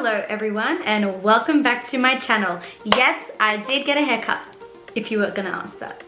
Hello everyone and welcome back to my channel. Yes, I did get a haircut, if you were gonna ask that.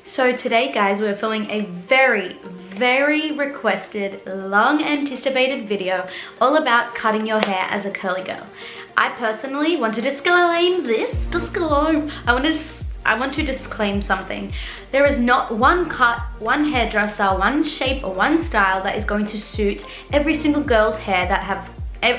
So today guys, we're filming a very requested, long anticipated video all about cutting your hair as a curly girl. I personally want to disclaim I want to disclaim something. There is not one cut, one hairdresser, one shape or one style that is going to suit every single girl's hair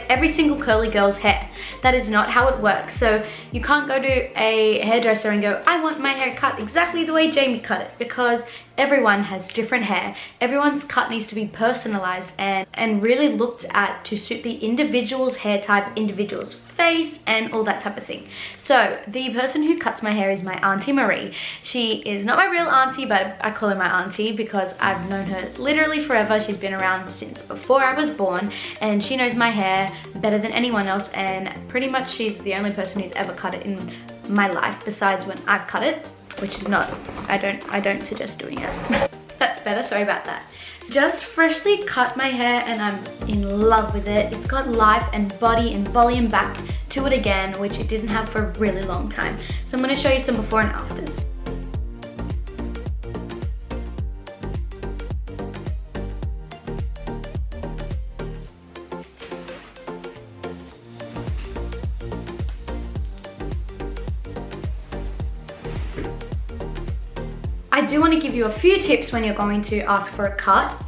every single curly girl's hair. That is not how it works. So you can't go to a hairdresser and go, I want my hair cut exactly the way Jayme cut it, because everyone has different hair. Everyone's cut needs to be personalized and really looked at to suit the individual's hair type, individual's face and all that type of thing. So the person who cuts my hair is my Auntie Marie. She is not my real auntie, but I call her my auntie because I've known her literally forever. She's been around since before I was born and she knows my hair better than anyone else, and pretty much she's the only person who's ever cut it in my life besides when I've cut it, which is not, I don't suggest doing it. That's better, sorry about that. Just freshly cut my hair and I'm in love with it. It's got life and body and volume back to it again, which it didn't have for a really long time. So I'm going to show you some before and afters. I do want to give you a few tips when you're going to ask for a cut.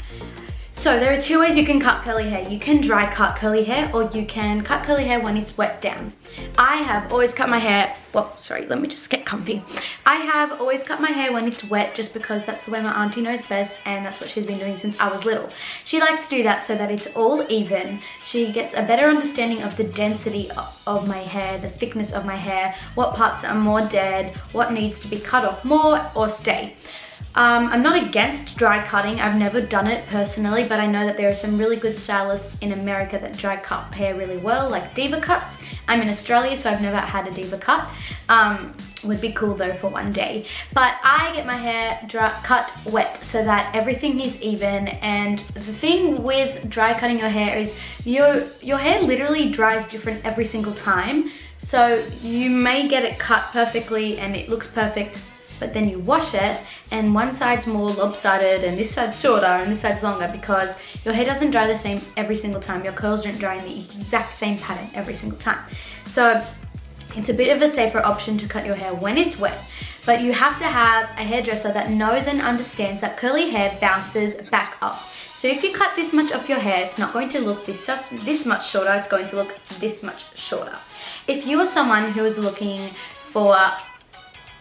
So there are two ways you can cut curly hair. You can dry cut curly hair, or you can cut curly hair when it's wet down. I have always cut my hair, well, sorry, let me just get comfy. I have always cut my hair when it's wet just because that's the way my auntie knows best, and that's what she's been doing since I was little. She likes to do that so that it's all even. She gets a better understanding of the density of my hair, the thickness of my hair, what parts are more dead, what needs to be cut off more or stay. I'm not against dry cutting. I've never done it personally, but I know that there are some really good stylists in America that dry cut hair really well, like diva cuts. I'm in Australia, so I've never had a diva cut. Would be cool though for one day. But I get my hair cut wet so that everything is even. And the thing with dry cutting your hair is your hair literally dries different every single time. So you may get it cut perfectly and it looks perfect, but then you wash it and one side's more lopsided and this side's shorter and this side's longer because your hair doesn't dry the same every single time. Your curls don't dry in the exact same pattern every single time. So it's a bit of a safer option to cut your hair when it's wet, but you have to have a hairdresser that knows and understands that curly hair bounces back up. So if you cut this much of your hair, it's not going to look this much shorter, it's going to look this much shorter. If you are someone who is looking for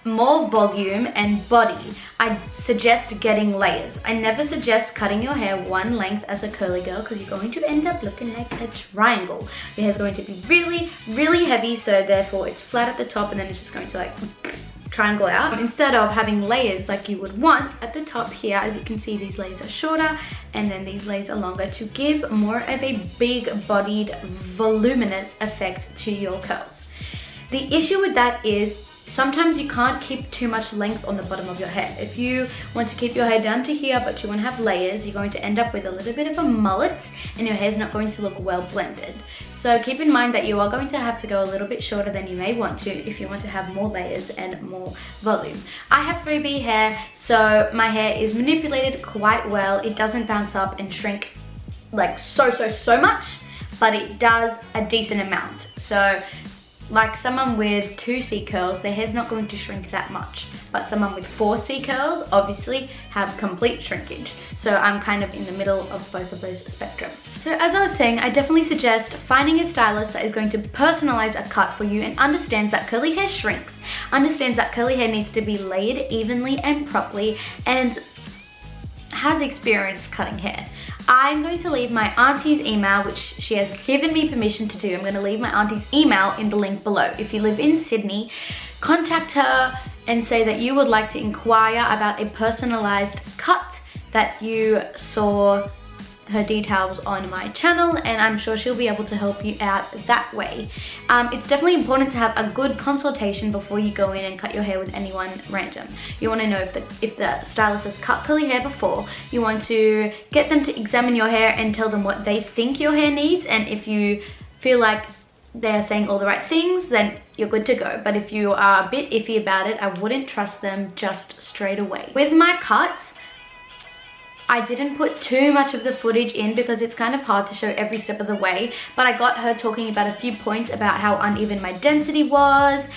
more volume and body, I suggest getting layers. I never suggest cutting your hair one length as a curly girl because you're going to end up looking like a triangle. Your hair's going to be really heavy, so therefore it's flat at the top and then it's just going to like triangle out. Instead of having layers like you would want at the top here, as you can see, these layers are shorter and then these layers are longer to give more of a big bodied, voluminous effect to your curls. The issue with that is sometimes you can't keep too much length on the bottom of your hair. If you want to keep your hair down to here but you want to have layers, you're going to end up with a little bit of a mullet and your hair's not going to look well blended. So keep in mind that you are going to have to go a little bit shorter than you may want to if you want to have more layers and more volume. I have 3B hair, so my hair is manipulated quite well. It doesn't bounce up and shrink like so much, but it does a decent amount. So like someone with 2C curls, their hair's not going to shrink that much. But someone with 4C curls obviously have complete shrinkage. So I'm kind of in the middle of both of those spectrums. So as I was saying, I definitely suggest finding a stylist that is going to personalize a cut for you and understands that curly hair shrinks, understands that curly hair needs to be laid evenly and properly, and has experience cutting hair. I'm going to leave my auntie's email, which she has given me permission to do. I'm going to leave my auntie's email in the link below. If you live in Sydney, contact her and say that you would like to inquire about a personalized cut, that you saw her details on my channel, and I'm sure she'll be able to help you out that way. It's definitely important to have a good consultation before you go in and cut your hair with anyone random. You want to know if the stylist has cut curly hair before. You want to get them to examine your hair and tell them what they think your hair needs, and if you feel like they're saying all the right things, then you're good to go. But if you are a bit iffy about it, I wouldn't trust them just straight away. With my cuts, I didn't put too much of the footage in because it's kind of hard to show every step of the way, but I got her talking about a few points about how uneven my density was,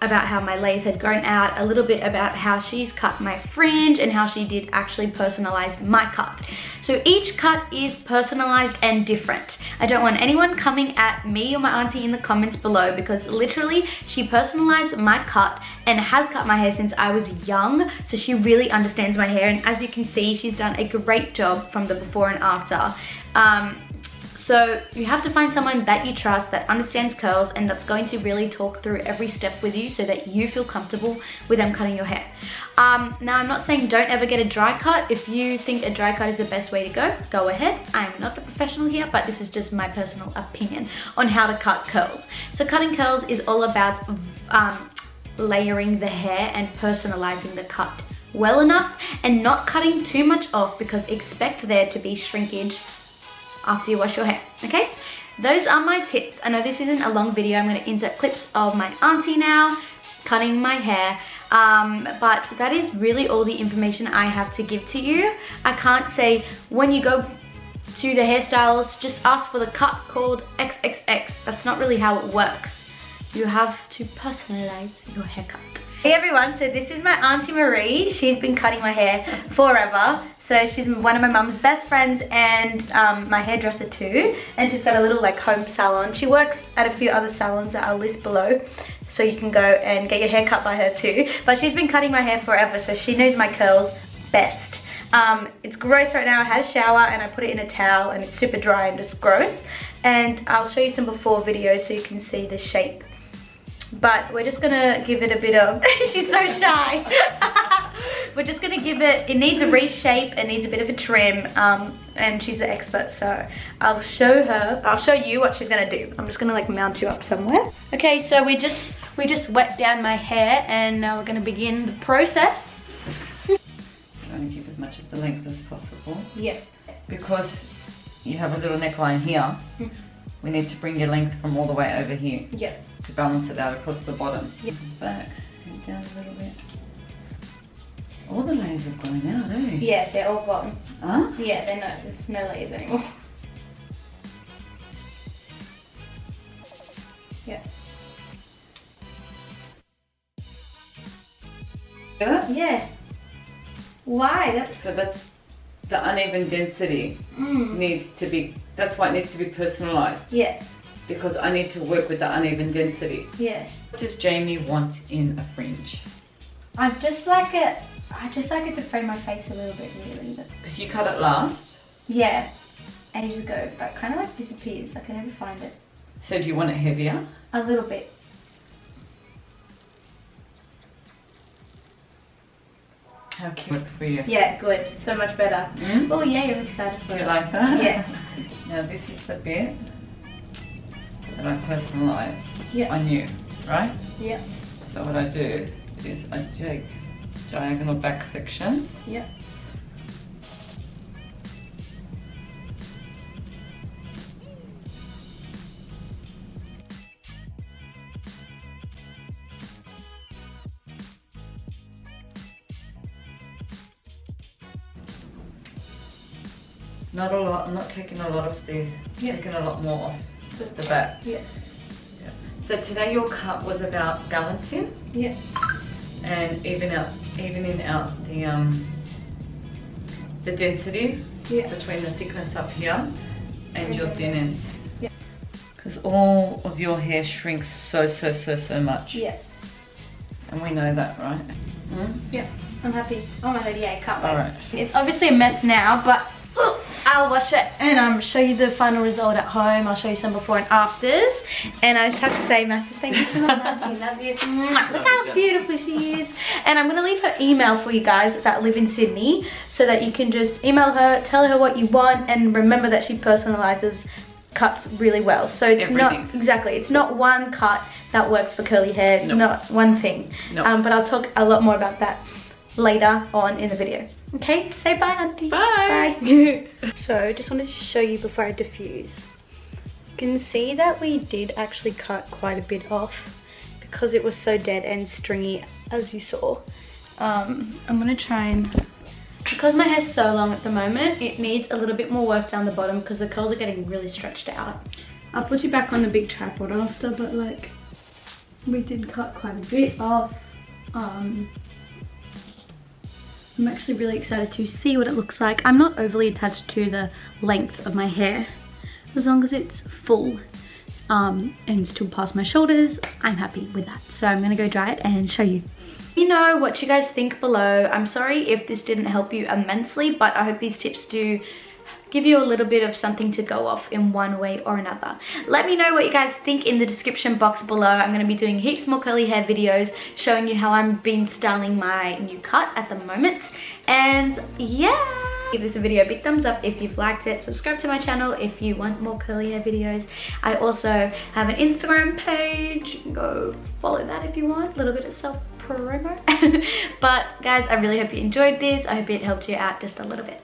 about how my layers had grown out, a little bit about how she's cut my fringe and how she did actually personalize my cut. So each cut is personalized and different. I don't want anyone coming at me or my auntie in the comments below, because literally she personalized my cut and has cut my hair since I was young, so she really understands my hair, and as you can see, she's done a great job from the before and after. So you have to find someone that you trust, that understands curls, and that's going to really talk through every step with you so that you feel comfortable with them cutting your hair. Now, I'm not saying don't ever get a dry cut. If you think a dry cut is the best way to go ahead. I'm not the professional here, but this is just my personal opinion on how to cut curls. So cutting curls is all about layering the hair and personalizing the cut well enough and not cutting too much off, because expect there to be shrinkage after you wash your hair. Okay, those are my tips. I know this isn't a long video. I'm going to insert clips of my auntie now cutting my hair, but that is really all the information I have to give to you. I can't say when you go to the hairstylist just ask for the cut called XXX. That's not really how it works. You have to personalize your haircut. Hey everyone, so this is my Auntie Marie. She's been cutting my hair forever. So she's one of my mum's best friends and my hairdresser too. And she's got a little like home salon. She works at a few other salons that I'll list below, so you can go and get your hair cut by her too. But she's been cutting my hair forever, so she knows my curls best. It's gross right now. I had a shower and I put it in a towel and it's super dry and just gross. And I'll show you some before videos so you can see the shape. But we're just gonna give it a bit of, she's so shy. We're just gonna give it needs a reshape, it needs a bit of a trim, and she's the expert, so I'll show you what she's gonna do. I'm just gonna like mount you up somewhere. Okay, so we just wet down my hair and now we're gonna begin the process. Trying to keep as much of the length as possible. Yeah. Because you have a little neckline here, we need to bring your length from all the way over here. Yeah. To balance it out across the bottom. Yep. Back and down a little bit. All the layers have gone out, eh? Yeah, they're all gone. Huh? Yeah, there's no layers anymore. Yeah. Yeah. Why? So that's the uneven density needs to be, that's why it needs to be personalized. Yeah. Because I need to work with the uneven density. Yeah. What does Jayme want in a fringe? I just like it to frame my face a little bit, really. Because you cut it last? Yeah, ages ago, but it kind of like disappears. I can never find it. So do you want it heavier? A little bit. How cute for you. Yeah, good. So much better. Oh yeah, you're excited for it. Do you like that? Yeah. Now this is the bit that I personalise on you, right? Yeah. So what I do is I take diagonal back sections. Yeah. Not a lot, I'm not taking a lot of these, taking a lot more off the back. Yeah. Yeah. So today your cut was about balancing. Yeah. And evening out the density between the thickness up here and your thin ends. Yeah. Because all of your hair shrinks so much. Yeah. And we know that, right? Yeah. I'm happy. Oh my god, yeah, I can't wait. Alright. It's obviously a mess now, but I'll wash it and show you the final result at home. I'll show you some before and afters. And I just have to say massive thank you to my auntie. Love you. Look how beautiful she is. And I'm going to leave her email for you guys that live in Sydney, so that you can just email her, tell her what you want, and remember that she personalizes cuts really well. So it's not, exactly, it's not one cut that works for curly hair. It's not one thing. But I'll talk a lot more about that later on in the video. Okay, say bye, auntie. Bye. Bye. So just wanted to show you before I diffuse. can see that we did actually cut quite a bit off because it was so dead and stringy, as you saw. I'm gonna try and, because my hair's so long at the moment, it needs a little bit more work down the bottom because the curls are getting really stretched out. I'll put you back on the big tripod after, but like, we did cut quite a bit off. I'm actually really excited to see what it looks like. I'm not overly attached to the length of my hair. As long as it's full and still past my shoulders, I'm happy with that. So I'm gonna go dry it and show you. Let me know what you guys think below. I'm sorry if this didn't help you immensely, but I hope these tips do give you a little bit of something to go off in one way or another. Let me know what you guys think in the description box below. I'm going to be doing heaps more curly hair videos showing you how I'm been styling my new cut at the moment. And yeah, give this video a big thumbs up if you've liked it. Subscribe to my channel if you want more curly hair videos. I also have an Instagram page. Go follow that if you want. A little bit of self promo. But guys, I really hope you enjoyed this. I hope it helped you out just a little bit.